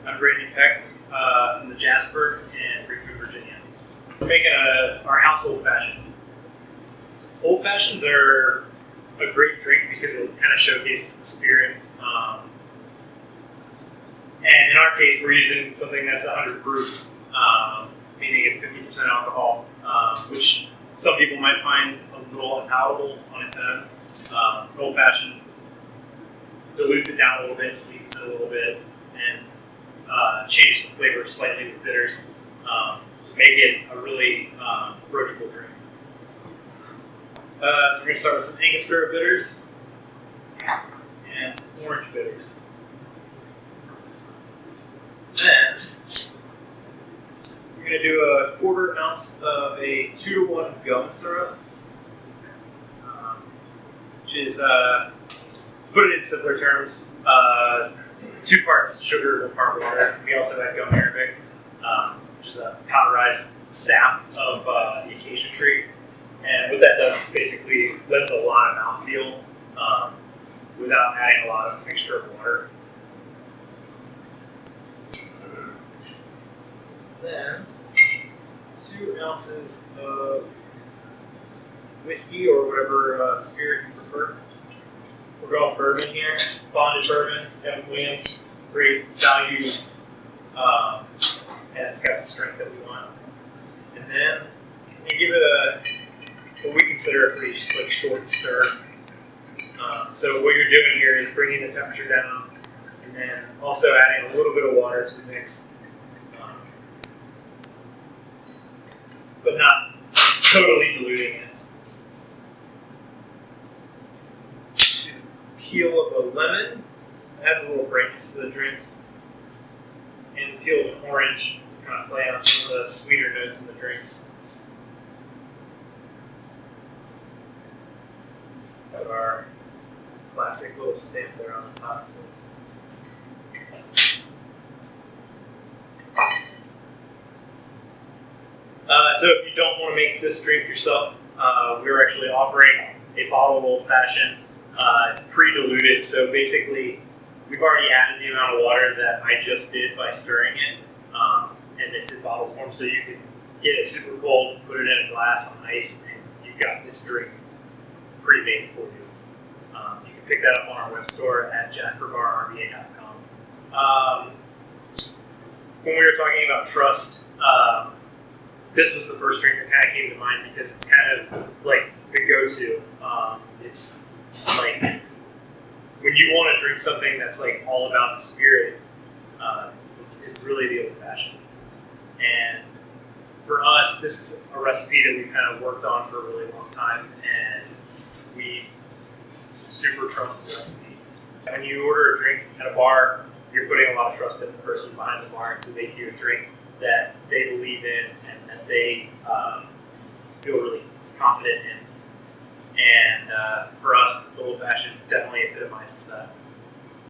I'm Peck from the Jasper in Richmond, Virginia. We're making our house old fashioned. Old fashions are a great drink because it kind of showcases the spirit. And in our case, we're using something that's 100 proof, meaning it's 50% alcohol, which some people might find a little unpalatable on its own. Old fashioned dilutes it down a little bit, sweetens it a little bit, and changes the flavor slightly with bitters to make it a really approachable drink. So we're going to start with some Angostura bitters and some orange bitters. Then we're going to do a 1/4 ounce of a 2-to-1 gum syrup, which is, to put it in simpler terms, 2 parts sugar, 1 part water. We also add gomme, which is a powderized sap of the acacia tree. And what that does is basically lends a lot of mouthfeel without adding a lot of mixture of water. Then 2 ounces of whiskey or whatever spirit you prefer. We're going bourbon here, bonded bourbon, Evan Williams, great value, and it's got the strength that we want. And then we give it what we consider a pretty short stir. So what you're doing here is bringing the temperature down, and then also adding a little bit of water to the mix. But not totally diluting it. Peel of a lemon adds a little brightness to the drink, and peel of an orange to kind of play on some of the sweeter notes in the drink. Have our classic little stamp there on the top. So if you don't want to make this drink yourself, we're actually offering a bottle of old fashioned. It's pre-diluted, so basically we've already added the amount of water that I just did by stirring it, and it's in bottle form, so you can get it super cold, put it in a glass on ice, and you've got this drink pre-made for you. You can pick that up on our web store at jasperbarrba.com. When we were talking about trust, this was the first drink that kind of came to mind because it's kind of like the go-to. It's like when you want to drink something that's like all about the spirit, it's really the old fashioned. And for us, this is a recipe that we kind of worked on for a really long time, and we super trust the recipe. When you order a drink at a bar, you're putting a lot of trust in the person behind the bar to make you a drink that they believe in and that they feel really confident in. And for us, the old fashioned definitely epitomizes that.